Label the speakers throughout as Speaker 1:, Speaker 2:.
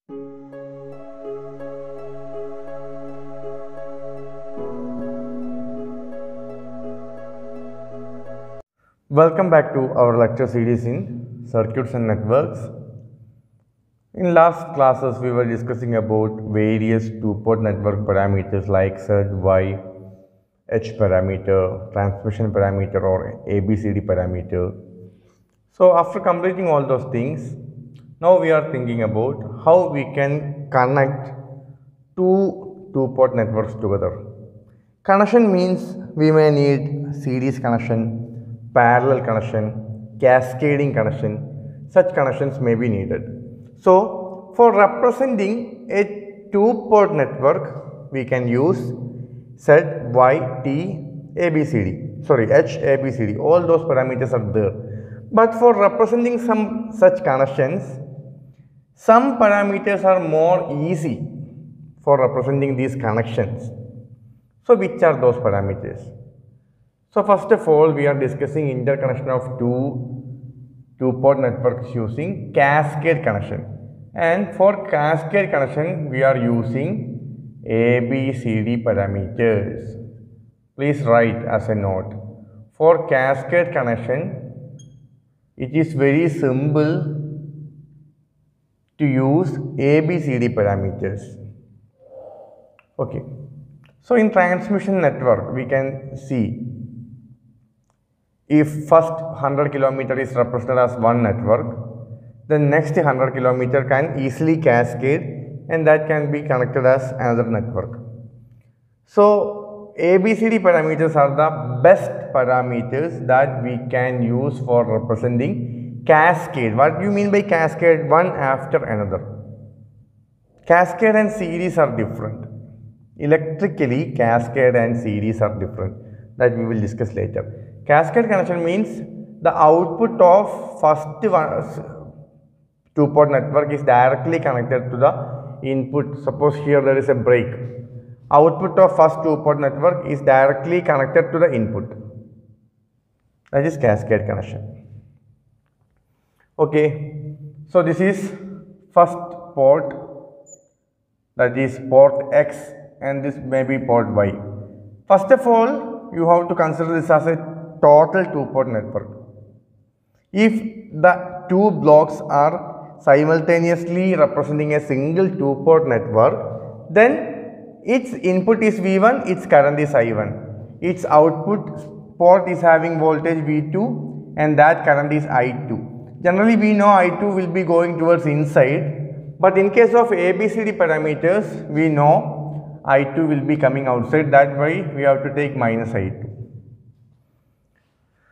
Speaker 1: Welcome back to our lecture series in circuits and networks. In last classes, we were discussing about various two-port network parameters like Z, Y, H parameter, transmission parameter or ABCD parameter. So after completing all those things, now we are thinking about how we can connect two-port networks together. Connection means we may need series connection, parallel connection, cascading connection. Such connections may be needed. So, for representing a two-port network, we can use Z, Y, T, ABCD. Sorry, H, ABCD. All those parameters are there. But for representing some such connections, some parameters are more easy for representing these connections. So, which are those parameters? So, first of all, we are discussing interconnection of two-port networks using cascade connection. And for cascade connection, we are using ABCD parameters. Please write as a note. For cascade connection, it is very simple to use ABCD parameters. Okay. So, in transmission network, we can see if first 100 km is represented as one network, the next 100 km can easily cascade and that can be connected as another network. So, ABCD parameters are the best parameters that we can use for representing cascade. What do you mean by cascade? One after another. Cascade and series are different. Electrically, cascade and series are different. That we will discuss later. Cascade connection means the output of first two-port network is directly connected to the input. Suppose here there is a break. Output of first two-port network is directly connected to the input. That is cascade connection. Okay. So, this is first port, that is port X, and this may be port Y. First of all, you have to consider this as a total two-port network. If the two blocks are simultaneously representing a single two-port network, then its input is V1, its current is I1. Its output port is having voltage V2 and that current is I2. Generally, we know I2 will be going towards inside, but in case of ABCD parameters, we know I2 will be coming outside. That way, we have to take minus I2.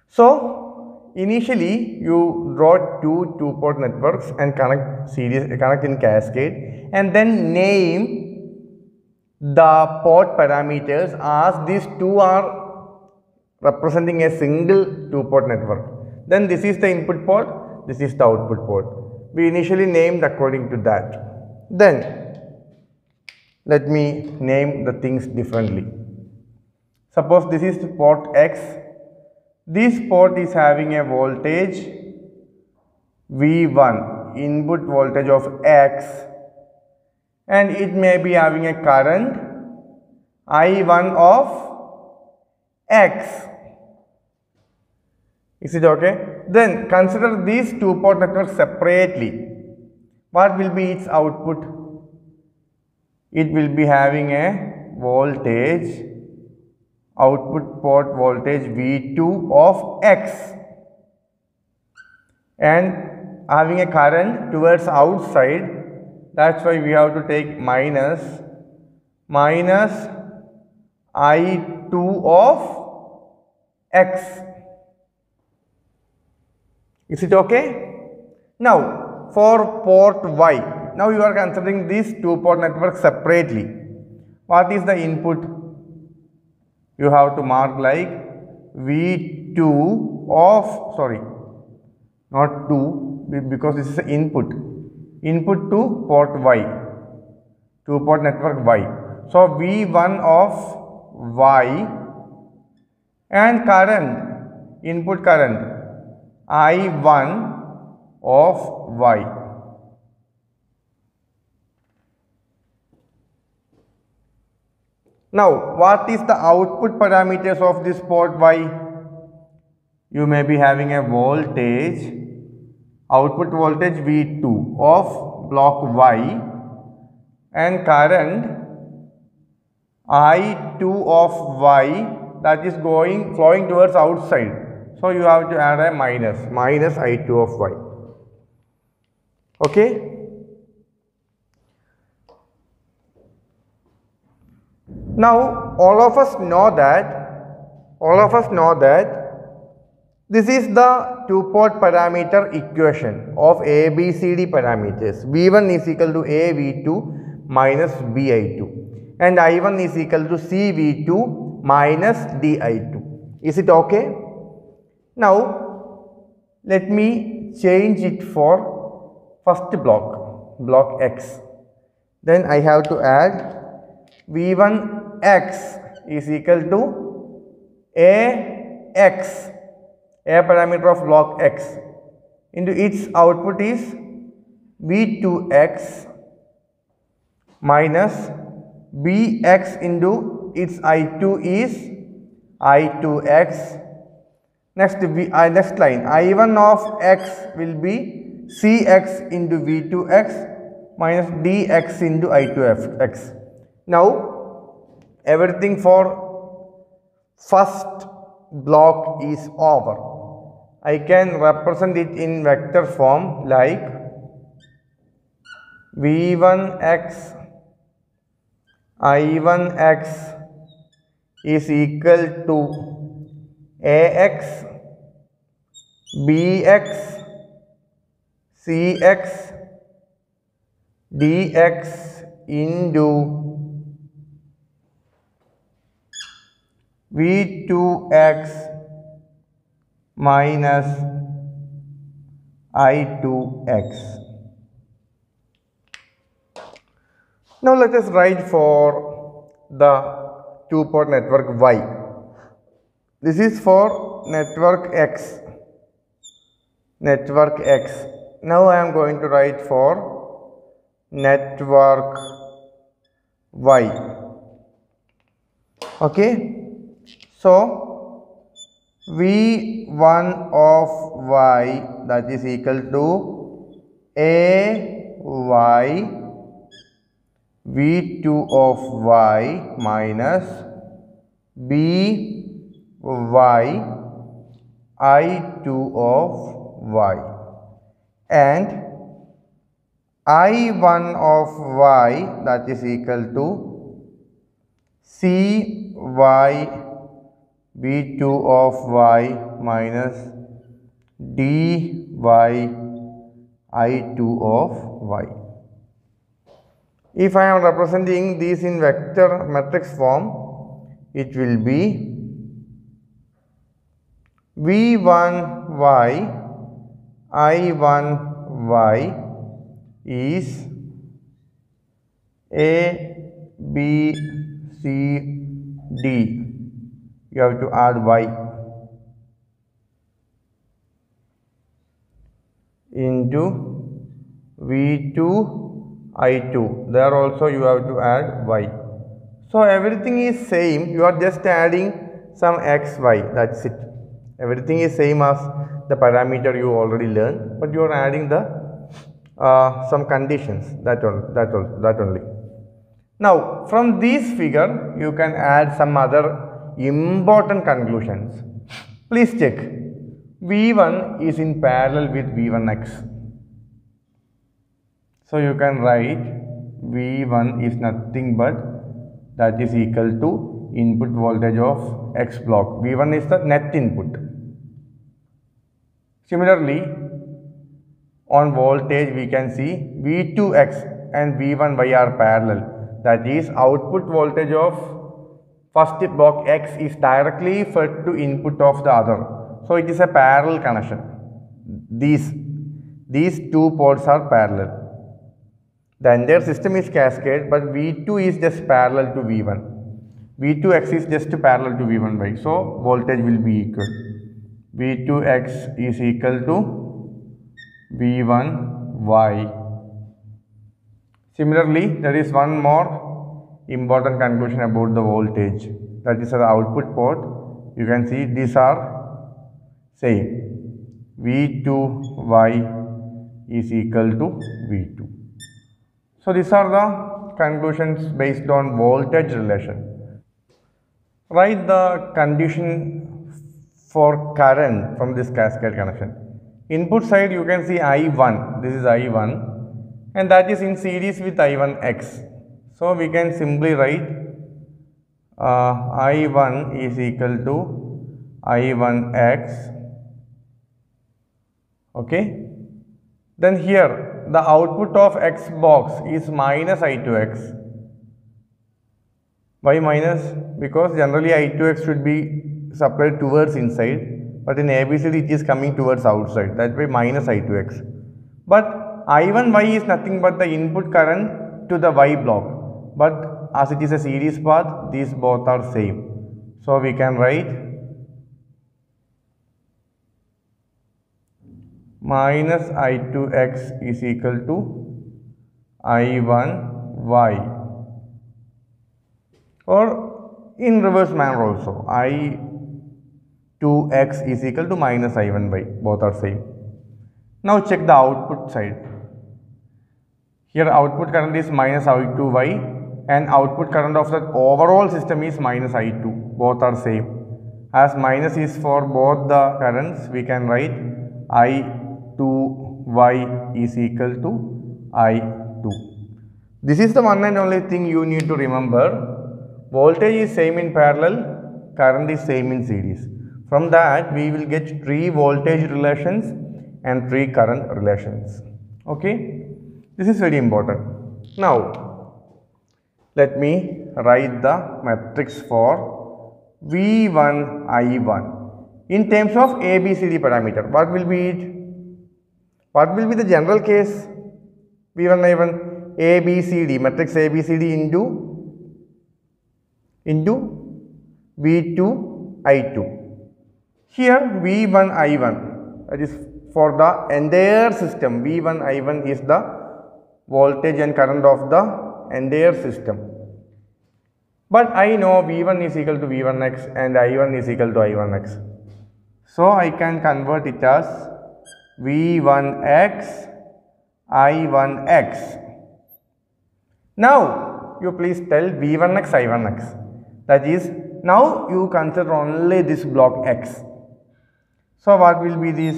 Speaker 1: So, initially you draw two-port networks and connect in cascade and then name the port parameters as these two are representing a single two-port network. Then this is the input port, this is the output port. We initially named according to that. Then let me name the things differently. Suppose this is port X. This port is having a voltage V1, input voltage of X, and it may be having a current I1 of X. Is it okay? Then consider these two-port networks separately. What will be its output? It will be having a voltage, output port voltage V2 of X and having a current towards outside. That's why we have to take minus I2 of X. Is it okay? Now for port Y, now you are considering these two-port networks separately. What is the input? You have to mark like V2 of, sorry, not 2 because this is the input to port Y, two-port network Y. So, V1 of Y and current, input current I1 of Y. Now, what is the output parameters of this port Y? You may be having a voltage, output voltage V2 of block Y and current I2 of Y that is flowing towards outside. So you have to add a minus I2 of Y. Okay? Now all of us know that this is the two-port parameter equation of ABCD parameters. V1 is equal to A V2 minus B I2 and I1 is equal to C V2 minus D I2. Is it okay? Now let me change it for first block X. Then I have to add V1 X is equal to AX, A parameter of block X, into its output is V2X minus Bx into its I2 is I2X. Next line, I1 of X will be Cx into V2X minus Dx into I2X. Now, everything for first block is over. I can represent it in vector form like V1x I1x is equal to AX BX CX DX into V2x minus I2x. Now let us write for the two-port network Y. This is for network X. Now I am going to write for network Y. Okay. So V1 of Y that is equal to AY V2 of Y minus BY I2 of Y and I1 of Y that is equal to CY V2 of Y minus dy I2 of Y. If I am representing these in vector matrix form, it will be V1y I1y is A, B, C, D. You have to add Y into V2 I2. There also you have to add Y. So everything is same. You are just adding some X, Y. That's it. Everything is same as the parameter you already learned, but you are adding the some conditions. That only. Now from this figure you can add some other important conclusions. Please check. V1 is in parallel with V1x. So you can write V1 is nothing but that is equal to input voltage of X block. V1 is the net input. Similarly, on voltage we can see V2x and V1y are parallel. That is, output voltage of first block X is directly fed to input of the other. So it is a parallel connection. These two ports are parallel. The entire system is cascade, but V2 is just parallel to V1. V2x is just parallel to V1y. So voltage will be equal. V2x is equal to V1y. Similarly, there is one more important conclusion about the voltage. That is the output port. You can see these are same. V2Y is equal to V2. So these are the conclusions based on voltage relation. Write the condition for current from this cascade connection. Input side you can see I1, this is I1 and that is in series with I1X. So we can simply write I1 is equal to I1X. Okay. Then here the output of X box is minus I2X. Why minus? Because generally I2X should be supplied towards inside, but in ABCD it is coming towards outside. That way minus I2X. But I1Y is nothing but the input current to the Y block. But as it is a series path, these both are same. So we can write minus I2X is equal to I1Y. Or in reverse manner also, I2X is equal to minus I1Y. Both are same. Now check the output side. Here output current is minus I2Y. And output current of the overall system is minus I2. Both are same. As minus is for both the currents, we can write I2Y is equal to I2. This is the one and only thing you need to remember. Voltage is same in parallel, current is same in series. From that, we will get 3 voltage relations and 3 current relations. Okay? This is very important. Now, let me write the matrix for V1, I1 in terms of ABCD parameter. What will be it? What will be the general case? V1, I1, ABCD, matrix ABCD into V2, I2. Here V1, I1, that is for the entire system. V1, I1 is the voltage and current of the entire system. But I know V1 is equal to V1x and I1 is equal to I1x. So I can convert it as V1x, I1x. Now you please tell V1x, I1x. That is, now you consider only this block X. So what will be this?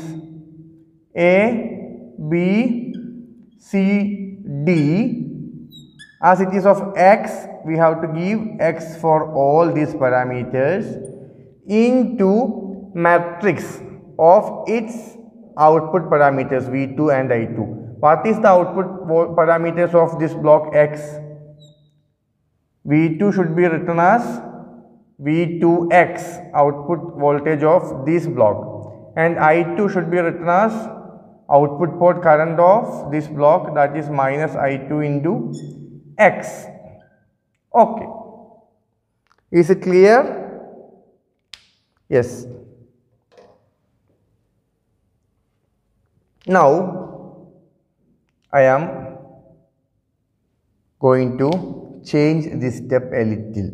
Speaker 1: A, B, C, D. As it is of X, we have to give X for all these parameters into matrix of its output parameters V2 and I2. What is the output parameters of this block X? V2 should be written as V2X, output voltage of this block, and I2 should be written as output port current of this block, that is minus I2 into X. Okay. Is it clear? Yes. Now I am going to change this step a little.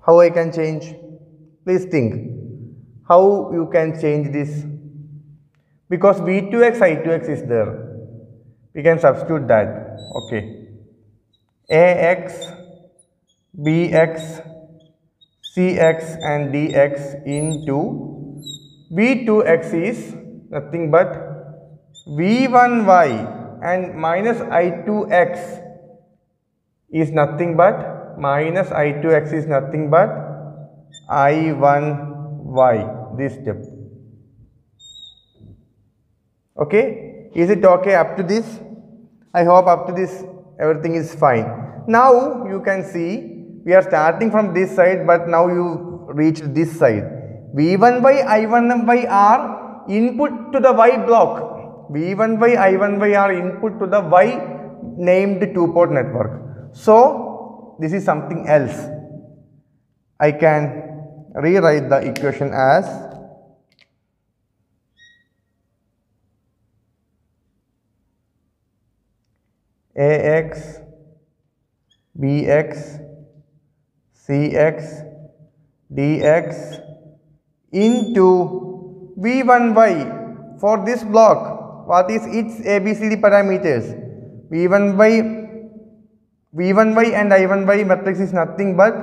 Speaker 1: How I can change? Please think. How you can change this? Because V2x, I2x is there. We can substitute that. Okay. AX, BX, CX and DX into V2X is nothing but V1Y and minus I2X is nothing but minus I2X is nothing but I1Y, this step. Okay, is it okay up to this? I hope up to this everything is fine. Now you can see we are starting from this side, but now you reached this side. V1 by I1 by are input to the Y block. V1 by I1 by are input to the Y named two-port network. So this is something else. I can rewrite the equation as AX, bx, cx, dx into v1y for this block. What is its ABCD parameters? v1y and i1y matrix is nothing but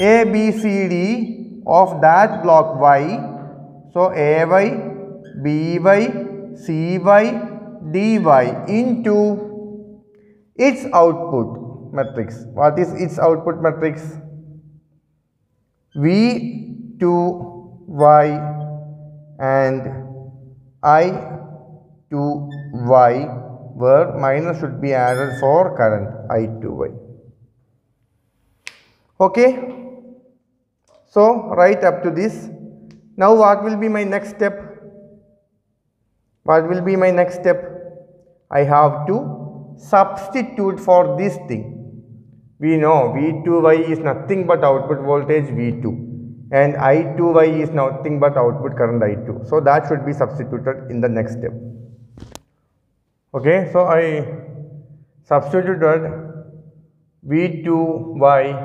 Speaker 1: ABCD of that block y. So AY, BY, CY, DY into its output matrix. What is its output matrix? V2y and I2y, where minus should be added for current I2y. Okay. So right up to this. Now what will be my next step? What will be my next step? I have to substitute for this thing. We know V2y is nothing but output voltage V2 and I2y is nothing but output current I2. So that should be substituted in the next step. Okay, so I substituted V2y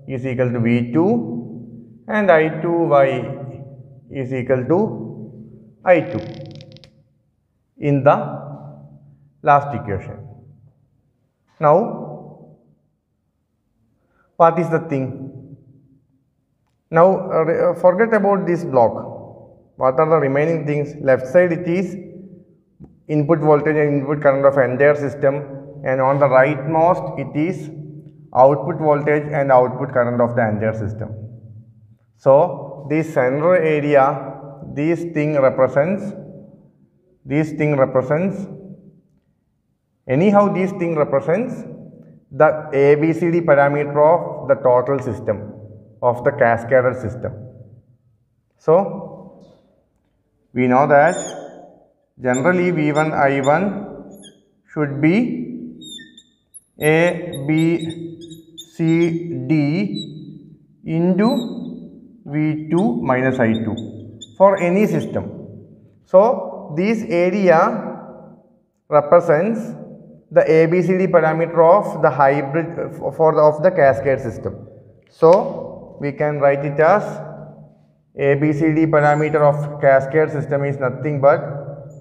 Speaker 1: is equal to V2 and I2y is equal to I2 in the last equation. Now, what is the thing? Now, forget about this block. What are the remaining things? Left side it is input voltage and input current of entire system, and on the rightmost it is output voltage and output current of the entire system. So, this center area, this thing represents, anyhow this thing represents the ABCD parameter of the total system, of the cascaded system. So, we know that generally V1 I1 should be A, B, C, D into V2 minus I2 for any system. So, this area represents the ABCD parameter of the hybrid of the cascade system. So, we can write it as ABCD parameter of cascade system is nothing but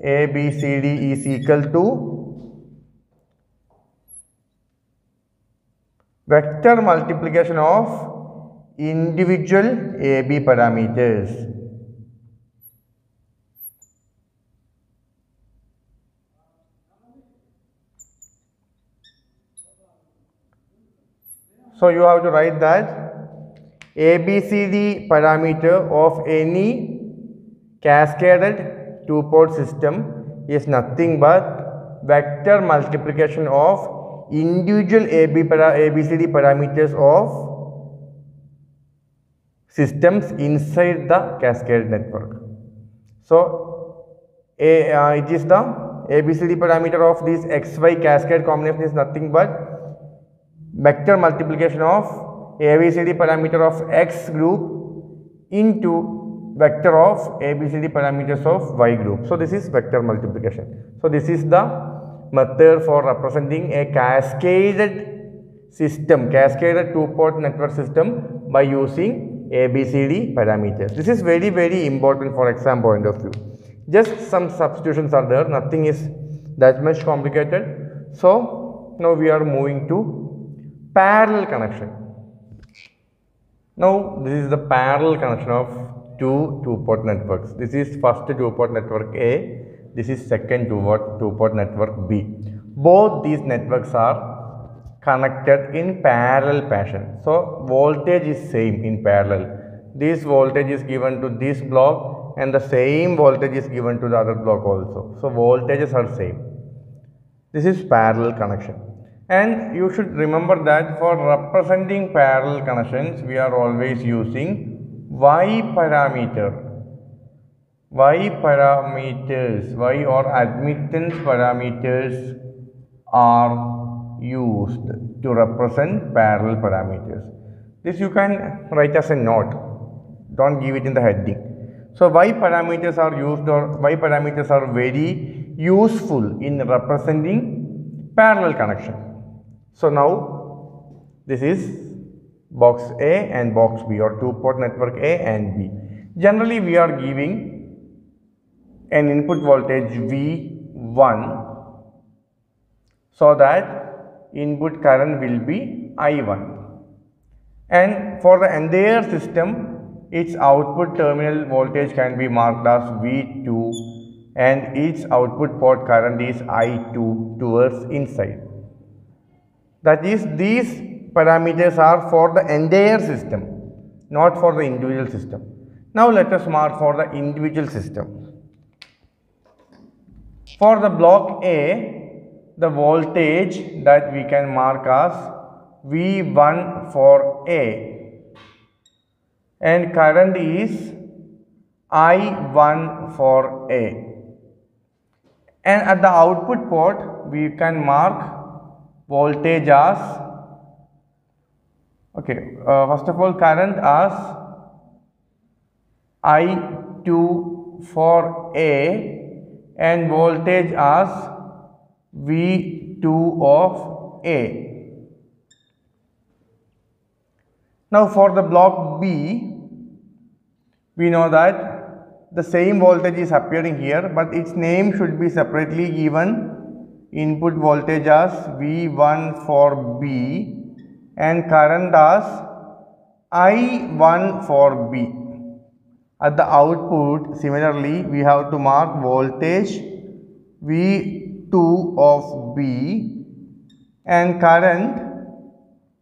Speaker 1: ABCD is equal to vector multiplication of individual AB parameters. So, you have to write that ABCD parameter of any cascaded two-port system is nothing but vector multiplication of individual ABCD parameters of systems inside the cascade network. So, it is the ABCD parameter of this XY cascade combination is nothing but vector multiplication of ABCD parameter of X group into vector of ABCD parameters of Y group. So, this is vector multiplication. So, this is the method for representing a cascaded system, cascaded two-port network system by using ABCD parameters. This is very, very important for exam point of view. Just some substitutions are there, nothing is that much complicated. So, now we are moving to parallel connection. Now, this is the parallel connection of two-port networks. This is first two-port network A, this is second two-port network B. Both these networks are connected in parallel fashion. So, voltage is same in parallel. This voltage is given to this block and the same voltage is given to the other block also. So, voltages are same. This is parallel connection. And you should remember that for representing parallel connections, we are always using Y parameter. Y parameters, Y or admittance parameters are used to represent parallel parameters. This you can write as a note, don't give it in the heading. So, Y parameters are used, or Y parameters are very useful in representing parallel connection. So, now This is box A and box B, or two-port network A and B. Generally, we are giving an input voltage V1 so that input current will be I1. And for the entire system, its output terminal voltage can be marked as V2 and its output port current is I2 towards inside. That is, these parameters are for the entire system, not for the individual system. Now let us mark for the individual system. For the block A, the voltage that we can mark as V1 for A and current is I1 for A. And at the output port, we can mark voltage as, first of all, current as I2 for A and voltage as V2 of A. Now for the block B, we know that the same voltage is appearing here, but its name should be separately given. Input voltage as V1 for B and current as I1 for B. At the output, similarly, we have to mark voltage V2 of B and current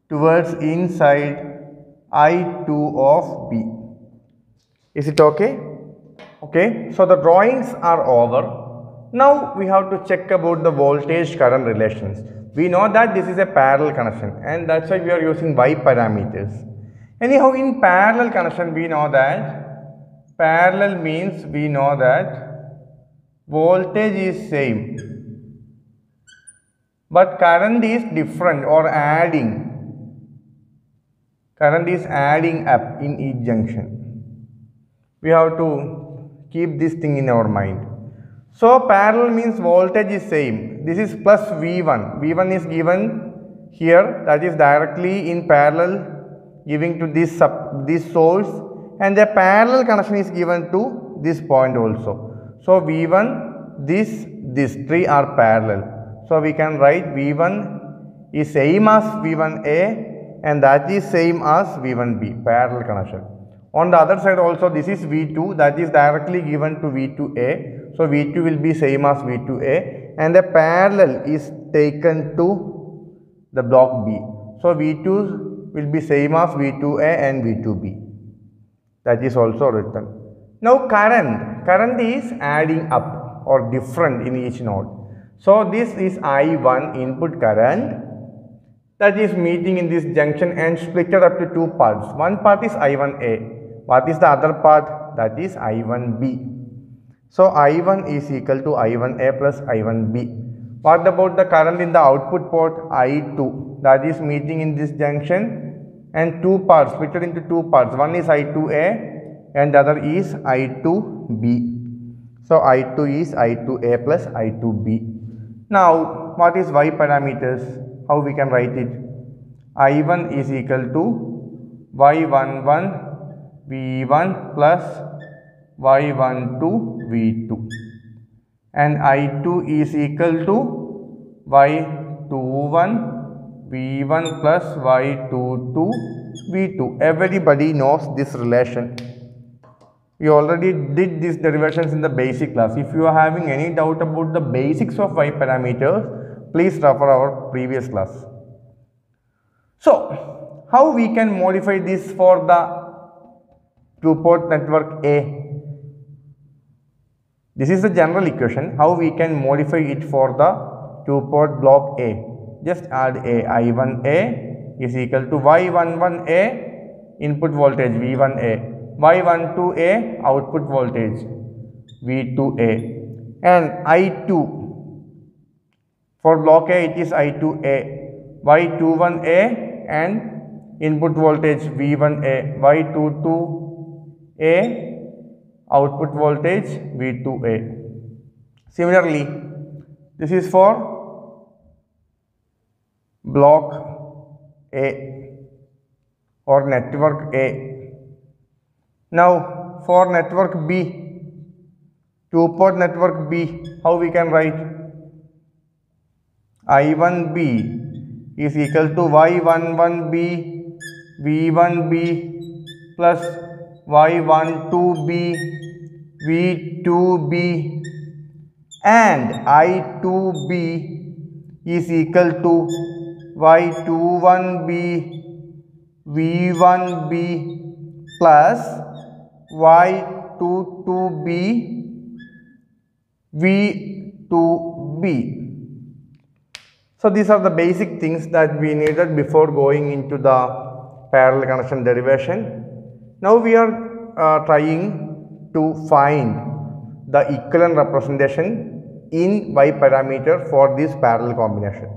Speaker 1: towards inside I2 of B. Is it okay? Okay, so the drawings are over. Now we have to check about the voltage current relations. We know that this is a parallel connection and that's why we are using Y parameters. Anyhow, in parallel connection, we know that parallel means we know that voltage is same but current is different or adding. Current is adding up in each junction. We have to keep this thing in our mind. So parallel means voltage is same. This is plus V1. V1 is given here, that is directly in parallel giving to this source, and the parallel connection is given to this point also. So V1, this three are parallel. So we can write V1 is same as V1A and that is same as V1B, parallel connection. On the other side also, this is V2, that is directly given to V2A. So V2 will be same as V2A and the parallel is taken to the block B. So V2 will be same as V2A and V2B. That is also written. Now current is adding up or different in each node. So this is I1 input current that is meeting in this junction and split up to two parts. One part is I1A. What is the other part? That is I1B. So I1 is equal to I1A plus I1B. What about the current in the output port? I2, that is meeting in this junction and two parts, split into two parts. One is I2A and the other is I2B. So I2 is I2A plus I2B. Now what is Y parameters? How we can write it? I1 is equal to Y11 V1 plus Y12 V2 and I2 is equal to Y21 V1 plus Y22 V2. Everybody knows this relation. We already did these derivations in the basic class. If you are having any doubt about the basics of Y parameters, please refer our previous class. So, how we can modify this for the two-port network A? This is the general equation. How we can modify it for the two-port block A? Just add A. I1A is equal to Y11A input voltage V1A, Y12A output voltage V2A, and I2 for block A it is I2A, Y21A and input voltage V1A, Y22A output voltage V2A. Similarly, this is for block A or network A. Now for network B, two-port network B, how we can write? I1B is equal to Y11B V1B plus Y12B V2B and I2B is equal to Y21B V1B plus Y22B V2B. So these are the basic things that we needed before going into the parallel connection derivation. Now we are trying to find the equivalent representation in Y parameter for this parallel combination.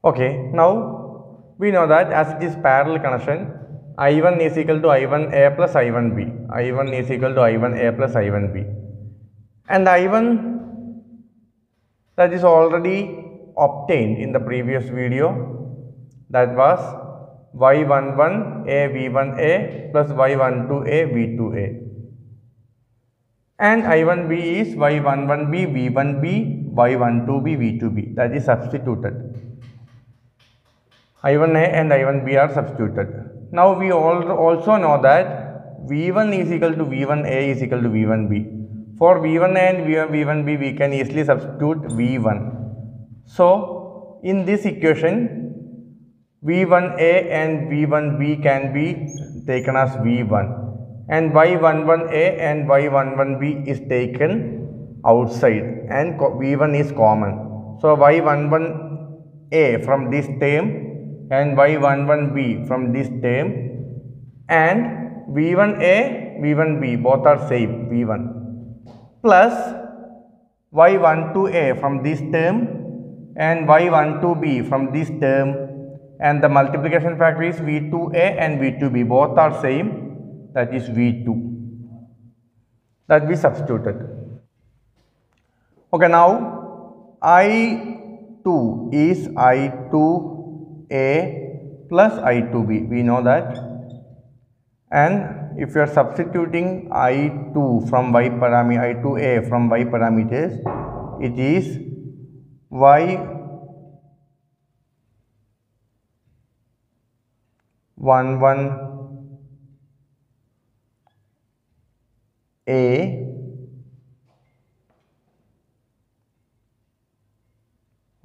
Speaker 1: Okay, now we know that as it is parallel connection, I1 is equal to I1A plus I1B. I1 is equal to I1A plus I1B. And I1 that is already obtained in the previous video, that was Y11A V1A plus Y12A V2A. And I1B is Y11B V1B Y12B V2B, that is substituted. I1A and I1B are substituted. Now we also know that V1 is equal to V1A is equal to V1B. For V1A and V1B we can easily substitute V1. So in this equation V1A and V1B can be taken as V1 and Y11A and Y11B is taken outside and V1 is common. So Y11A from this term and Y11B from this term and V1A, V1B both are same V1 plus Y12A from this term and Y12B from this term and the multiplication factor is V2A and V2B both are same, that is V2, that we substituted. Okay, now I2 is I2A plus I2B, we know that, and if you are substituting I2 from Y parameter, I2A from Y parameters, it is Y11A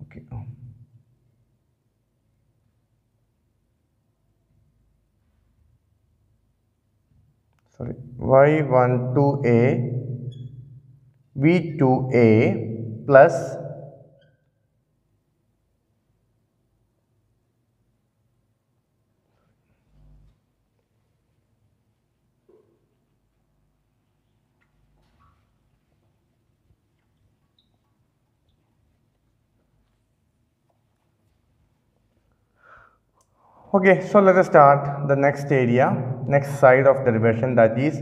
Speaker 1: okay. Sorry, Y12A V2A plus okay, so let us start the next area, next side of derivation, that is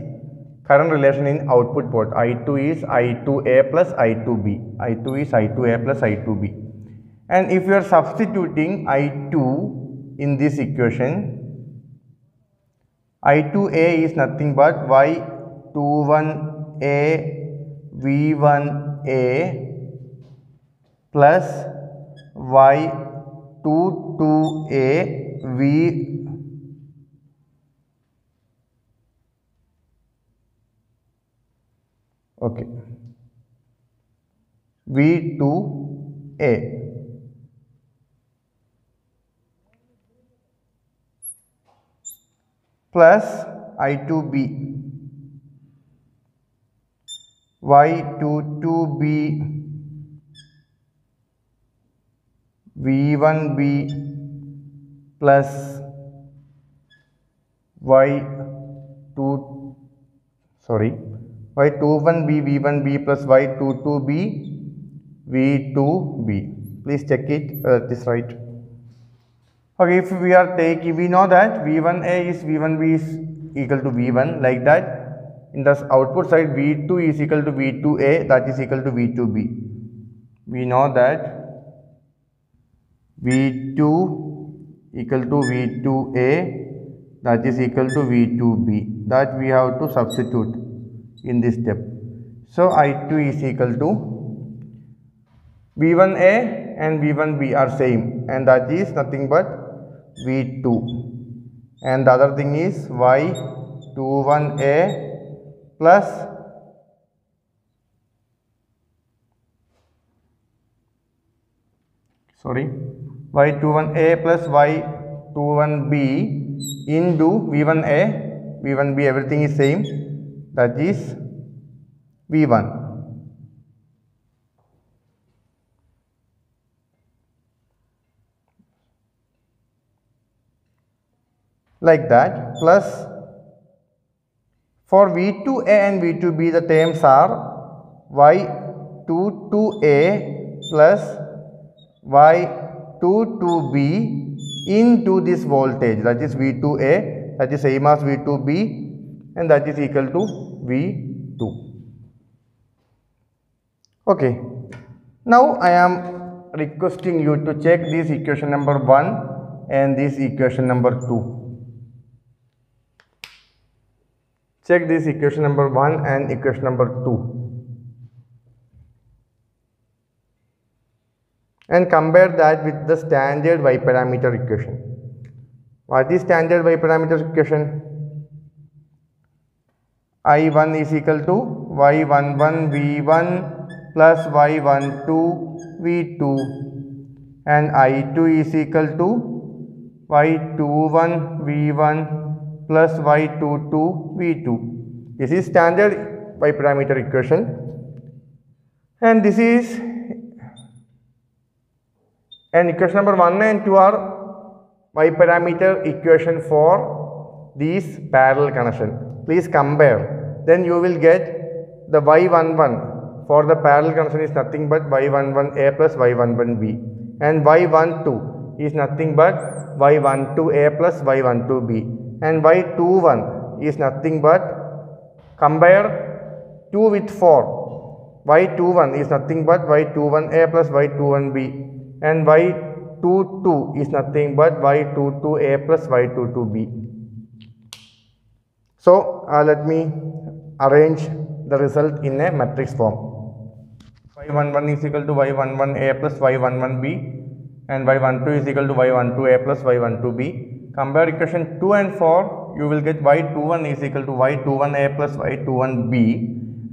Speaker 1: current relation in output port. I2 is I2A plus I2B. I2 is I2A plus I2B. And if you are substituting I2 in this equation, I2A is nothing but Y21A V1A plus Y22A V2A plus I2B Y22B V1B plus Y21B V1B plus Y22B V2B. Please check it, that is right. Okay, if we are taking, we know that V1A is V1B is equal to V1, like that. In the output side, V2 is equal to V2A, that is equal to V2B. We know that V2 equal to V2A, that is equal to V2B. That we have to substitute in this step. So I2 is equal to V1A and V1B are same, and that is nothing but V2. And the other thing is Y21A plus Y21A plus Y21B into V1A, V1B, everything is same, that is V1. Like that, plus for V2A and V2B the terms are Y22A plus Y22B into this voltage, that is V2A, that is same as V2B, and that is equal to V2. Okay. Now I am requesting you to check this equation number 1 and this equation number 2. Check this equation number 1 and equation number 2. And compare that with the standard Y parameter equation. What is standard Y parameter equation? I1 is equal to Y11 V1 plus Y12 V2, and I2 is equal to Y21 V1 plus Y22 V2. This is standard Y parameter equation, and this is, and equation number 1 and 2 are Y parameter equation for these parallel connection. Please compare, then you will get the Y11 for the parallel connection is nothing but Y11A plus Y11B, and Y12 is nothing but Y12A plus Y12B, and Y21 is nothing but, compare 2 with 4, Y21 is nothing but Y21A plus Y21B, and Y22 is nothing but Y22A plus Y22B. So let me arrange the result in a matrix form. Y11 is equal to Y11A plus Y11B, and Y12 is equal to Y12A plus Y12B. Compare equation 2 and 4, you will get Y21 is equal to Y21A plus Y21B,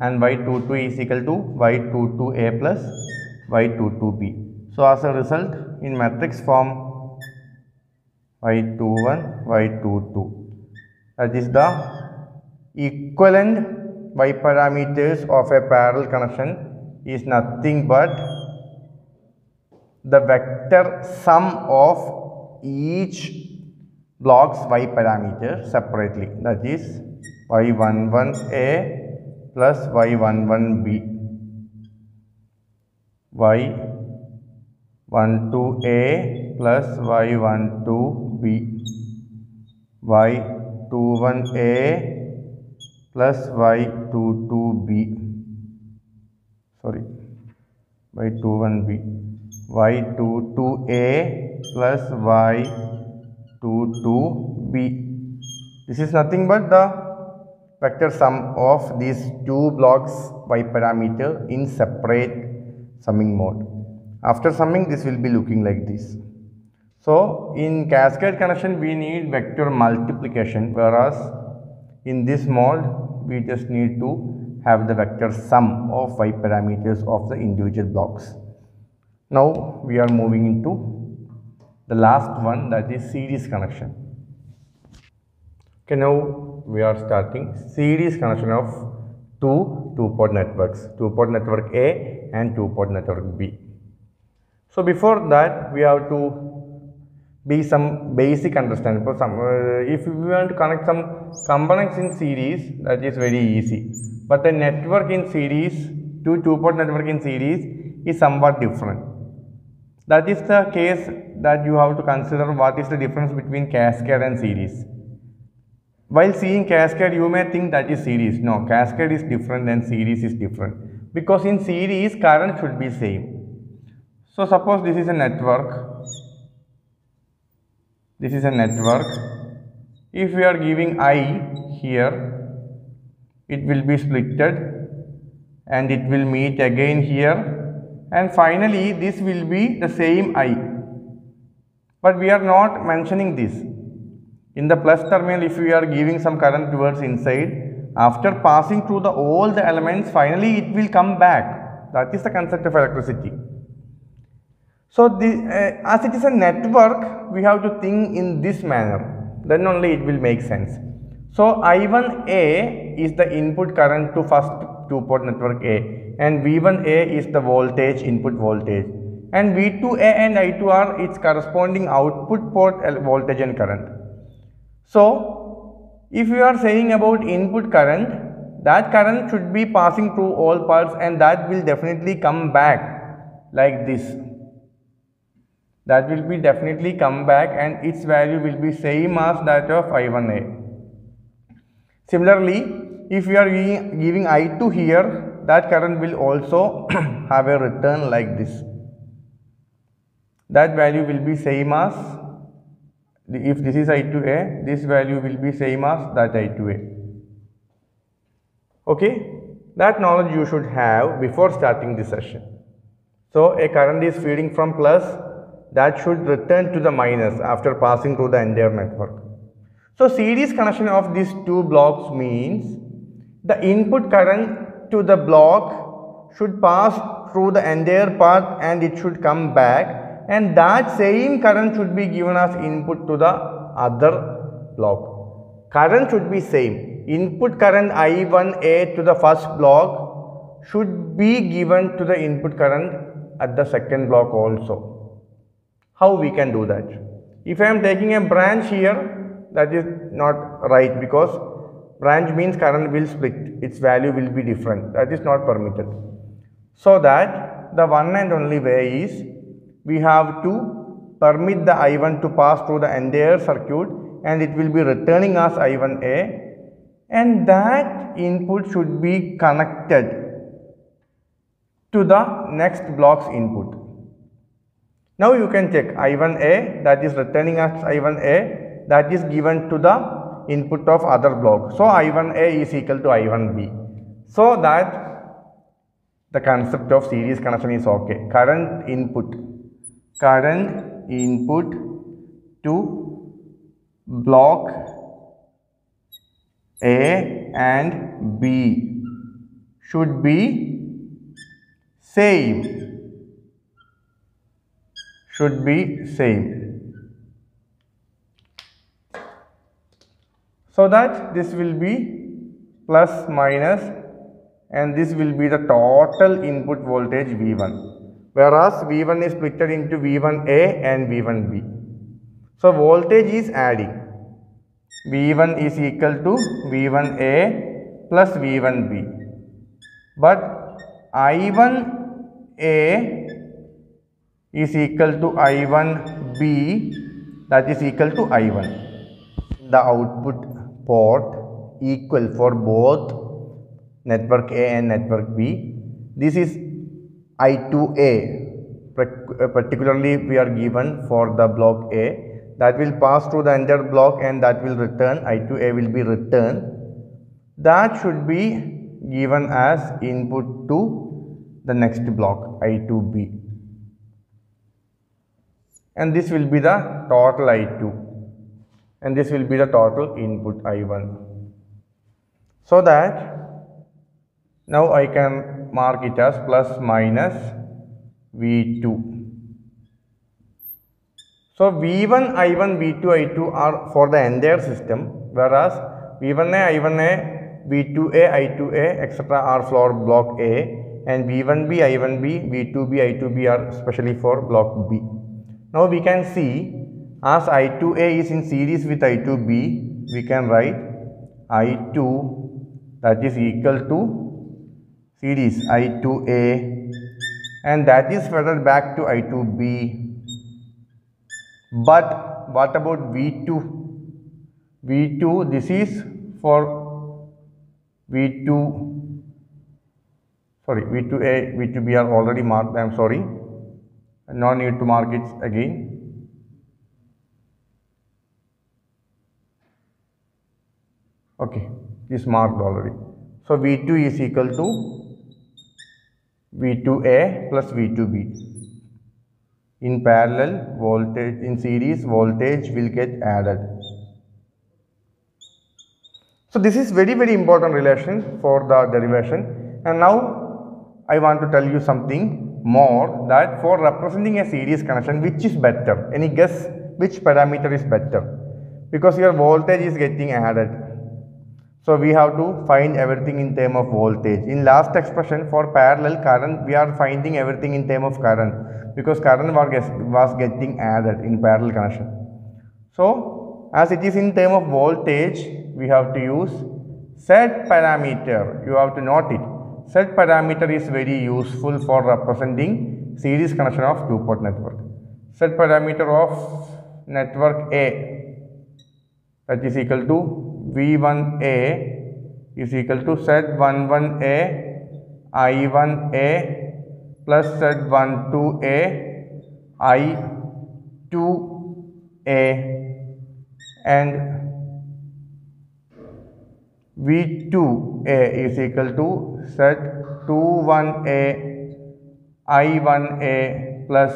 Speaker 1: and Y22 is equal to Y22A plus Y22B. So as a result, in matrix form, Y21, Y22, that is the equivalent Y parameters of a parallel connection is nothing but the vector sum of each block's Y parameter separately, that is Y11A plus Y11B, Y12A plus Y12B, Y21A plus Y22B, Y21B, Y22A plus Y22B. This is nothing but the vector sum of these two blocks Y parameter in separate summing mode. After summing, this will be looking like this. So in cascade connection we need vector multiplication, whereas in this mode we just need to have the vector sum of Y parameters of the individual blocks. Now we are moving into the last one, that is series connection. Okay, now we are starting series connection of two-port networks, two-port network A and two-port network B. So before that we have to be some basic understanding. For some, if we want to connect some components in series, that is very easy. But a network in series, two-port network in series is somewhat different. That is the case that you have to consider what is the difference between cascade and series. While seeing cascade, you may think that is series. No, cascade is different and series is different. Because in series, current should be same. So suppose this is a network. This is a network. If we are giving I here, it will be splitted and it will meet again here, and finally this will be the same I. But we are not mentioning this. In the plus terminal, if we are giving some current towards inside, after passing through all the elements, finally it will come back. That is the concept of electricity. So, as it is a network, we have to think in this manner, then only it will make sense. So, I1A is the input current to first two-port network A, and V1A is the voltage, input voltage, and V2A and I2 are its corresponding output port voltage and current. So, if you are saying about input current, that current should be passing through all parts, and that will definitely come back like this. That will be definitely come back, and its value will be same as that of I1A. Similarly, if we are giving I2 here, that current will also have a return like this. That value will be same as, if this is I2A, this value will be same as that I2A. Okay, that knowledge you should have before starting this session. So, a current is feeding from plus, that should return to the minus after passing through the entire network. So, series connection of these two blocks means the input current to the block should pass through the entire path and it should come back, and that same current should be given as input to the other block. Current should be same. Input current I1A to the first block should be given to the input current at the second block also. How we can do that? If I am taking a branch here, that is not right, because branch means current will split, its value will be different, that is not permitted. So that the one and only way is, we have to permit the I1 to pass through the entire circuit, and it will be returning as I1A, and that input should be connected to the next block's input. Now you can check I1A, that is returning as I1A, that is given to the input of other block. So I1A is equal to I1B. So that the concept of series connection is okay. Current input to block A and B should be same. So that this will be plus minus, and this will be the total input voltage V1, whereas V1 is split into V1A and V1B. So voltage is adding. V1 is equal to V1A plus V1B, but I1A is equal to I1B, that is equal to I1. The output port equal for both network A and network B. This is I2A, particularly we are given for the block A, that will pass through the entire block and that will return, I2A will be returned. That should be given as input to the next block, I2B. And this will be the total I2, and this will be the total input I1. So that now I can mark it as plus minus V2. So V1, I1, V2, I2 are for the entire system, whereas V1A, I1A, V2A, I2A, etc. are for block A, and V1B, I1B, V2B, I2B are specially for block B. Now we can see, as I2A is in series with I2B, we can write I2, that is equal to series I2A, and that is further back to I2B. But what about V2? V2, this is for V2, sorry, V2A, V2B are already marked, I am sorry. No need to mark it again. Okay, is marked already. So V2 is equal to V2A plus V2B. In parallel, voltage in series, voltage will get added. So this is very important relation for the derivation. And now I want to tell you something more, that for representing a series connection, which is better? Any guess which parameter is better? Because your voltage is getting added. So we have to find everything in terms of voltage. In last expression for parallel current, we are finding everything in terms of current, because current was getting added in parallel connection. So as it is in terms of voltage, we have to use Z parameter. You have to note it. Z parameter is very useful for representing series connection of two-port network. Z parameter of network A, that is equal to V1A is equal to Z11A I1A plus Z12A I2A, and V2A is equal to Z21A I1A plus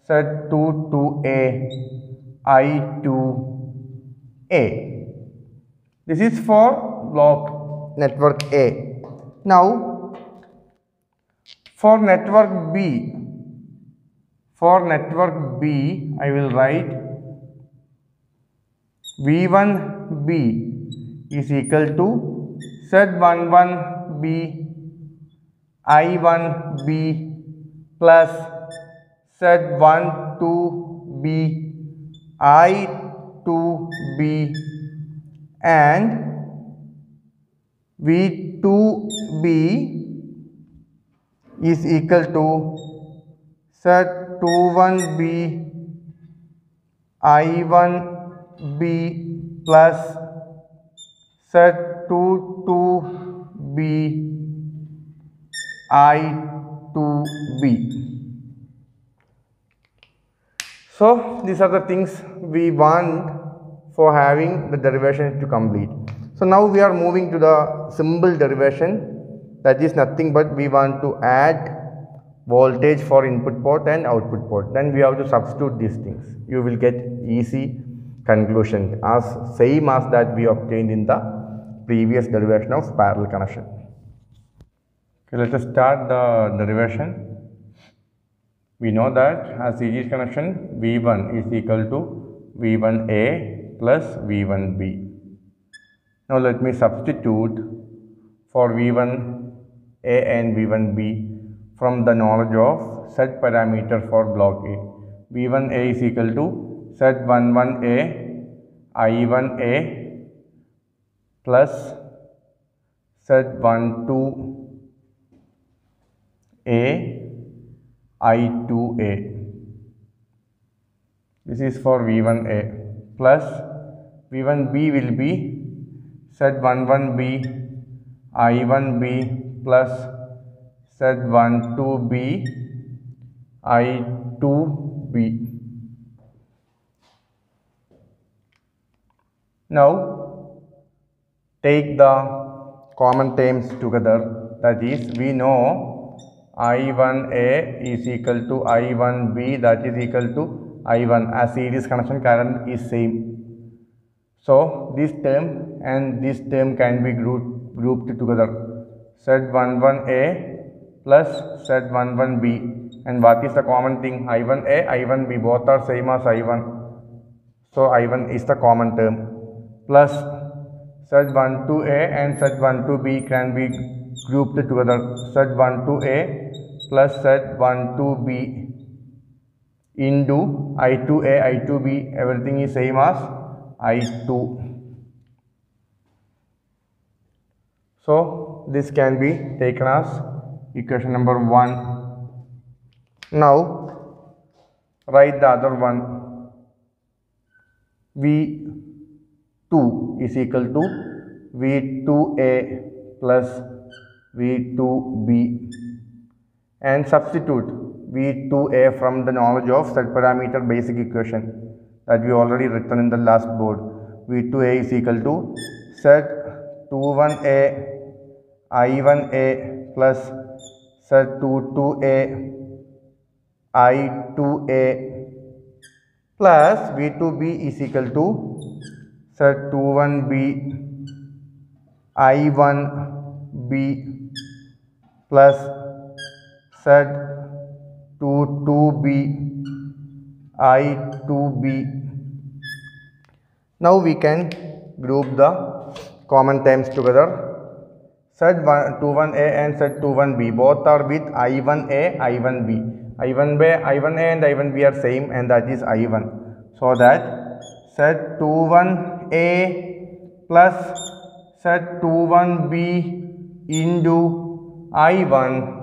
Speaker 1: Z22A I2A. This is for block network A. Now for network B, I will write V1B is equal to Z11B I1B plus Z12B I2B, and V2B is equal to Z21B I1B plus Z22B I2B. So these are the things we want for having the derivation to complete. So now we are moving to the simple derivation, that is nothing but we want to add voltage for input port and output port. Then we have to substitute these things. You will get easy conclusion as same as that we obtained in the previous derivation of parallel connection. Okay, let us start the derivation. We know that as series connection, V1 is equal to V1A plus V1B. Now let me substitute for V1A and V1B from the knowledge of Z parameter for block A. V1A is equal to Z11A I1A plus Z12A I2A. This is for V1A plus V1B will be Z11B I1B plus Z12B I2B. Now take the common terms together, that is we know I1A is equal to I1B, that is equal to I1, as series connection current is same. So this term and this term can be grouped together, Z11A plus Z11B, and what is the common thing? I1A, I1B, both are same as I1, so I1 is the common term, plus Z12A and Z12B can be grouped together, Z12A plus Z12B into I2A, I2B, everything is same as I2. So this can be taken as equation number 1. Now write the other one. V2 is equal to V2A plus V2B, and substitute V2A from the knowledge of Z parameter basic equation that we already written in the last board. V2A is equal to Z21A I1A plus Z22A I2A plus V2B is equal to Z21B I1B plus Z22B I2B. Now we can group the common terms together. Z21A and Z21B both are with I1A, I1B. I1A and I1B are same, and that is I1. So that Z21A plus Z21B into I1,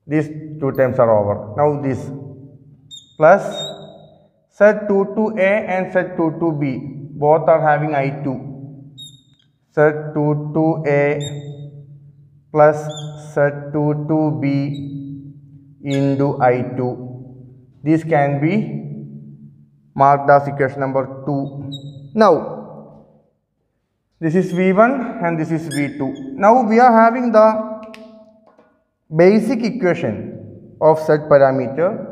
Speaker 1: these two terms are over. Now this plus Z22A and Z22B both are having I2. Z22A plus Z22B into I2. This can be marked as equation number 2. Now this is V1 and this is V2. Now we are having the basic equation of Z parameter,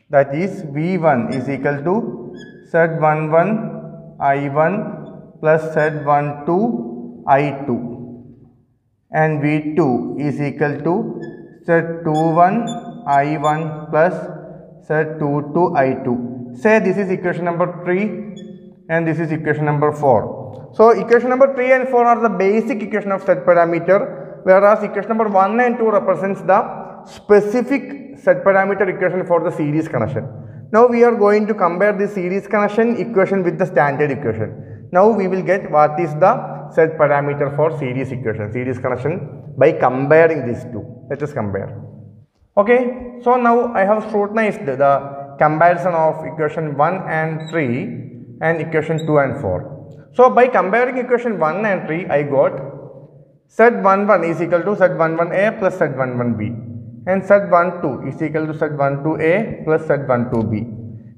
Speaker 1: that is V1 is equal to Z11 I1 plus Z12 I2, and V2 is equal to Z21 I1 plus Z22 I2. Say this is equation number 3 and this is equation number 4. So equation number 3 and 4 are the basic equation of Z parameter, whereas equation number 1 and 2 represents the specific Z parameter equation for the series connection. Now we are going to compare the series connection equation with the standard equation. Now we will get what is the Z parameter for series equation, series connection, by comparing these two. Let us compare. Okay, so now I have scrutinized the comparison of equation 1 and 3 and equation 2 and 4. So by comparing equation 1 and 3, I got Z11 is equal to Z11A plus Z11B, and Z12 is equal to Z12A plus Z12B.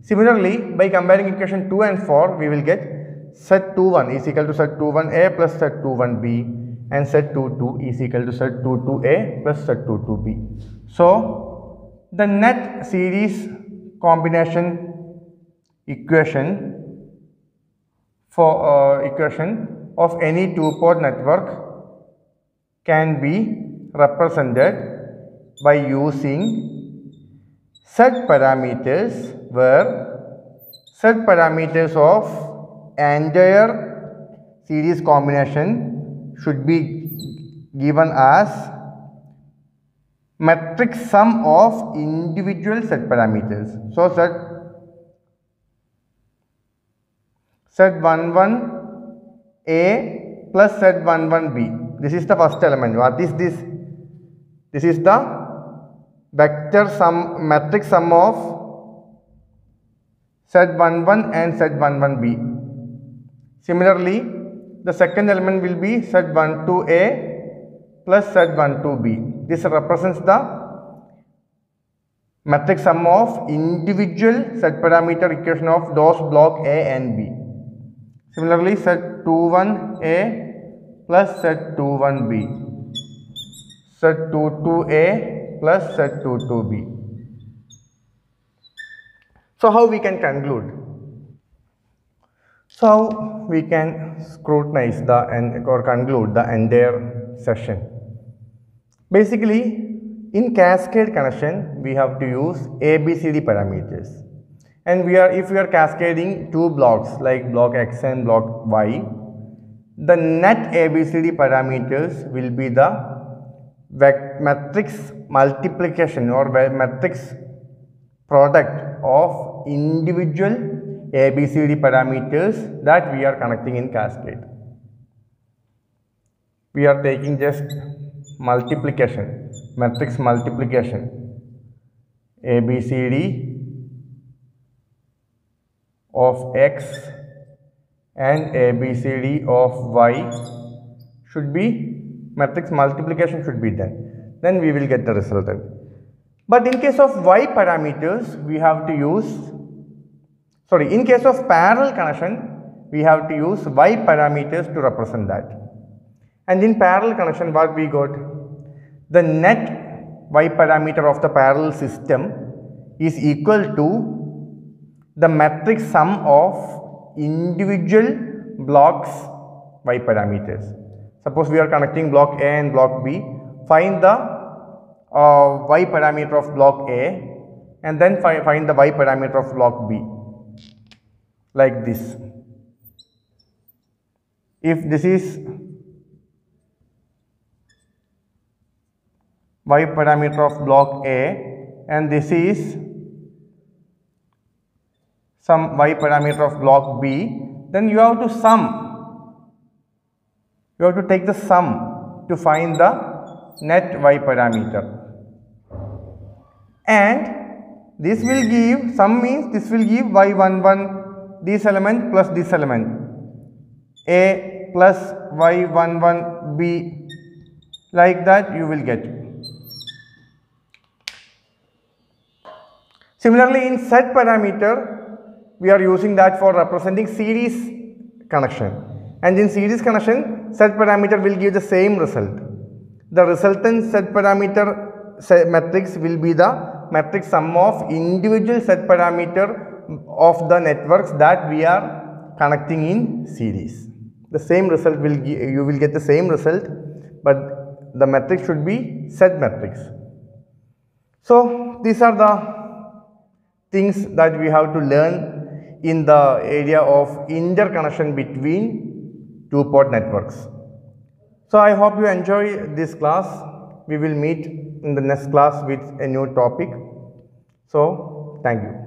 Speaker 1: Similarly, by comparing equation 2 and 4, we will get Z21 is equal to Z21A plus Z21B, and Z22 is equal to Z22A plus Z22B. So the net series combination equation for equation of any two-port network can be represented by using Z parameters, where Z parameters of entire series combination should be given as metric sum of individual Z parameters. So Z11A plus Z11B. This is the first element. What is this? This is the vector sum, metric sum of Z11 and Z11B. Similarly, the second element will be Z12A plus Z12B. This represents the metric sum of individual Z parameter equation of those block A and B. Similarly, Z21A plus Z21B, Z22A plus Z22B. So how we can conclude? So we can scrutinize the or conclude the entire session. Basically, in cascade connection, we have to use ABCD parameters, and if we are cascading two blocks like block X and block Y, the net ABCD parameters will be the matrix multiplication or matrix product of individual ABCD parameters that we are connecting in cascade. We are taking just multiplication, matrix multiplication, ABCD of X and ABCD of Y should be, matrix multiplication should be done. Then we will get the resultant. But in case of Y parameters, we have to use, in case of parallel connection, we have to use Y parameters to represent that. And in parallel connection, what we got? The net Y parameter of the parallel system is equal to the matrix sum of individual blocks Y parameters. Suppose we are connecting block A and block B. Find the Y parameter of block A and then find the Y parameter of block B, like this. If this is Y parameter of block A and this is some Y parameter of block B, then you have to sum. You have to take the sum to find the net Y parameter. And this will give, sum means this will give Y11, this element plus this element, A plus Y11 B, like that you will get. Similarly, in set parameter, we are using that for representing series connection. And in series connection, set parameter will give the same result. The resultant set parameter matrix will be the matrix sum of individual set parameter of the networks that we are connecting in series. The same result will give, you will get the same result, but the matrix should be set matrix. So these are the things that we have to learn in the area of interconnection between two-port networks. So I hope you enjoy this class. We will meet in the next class with a new topic. So thank you.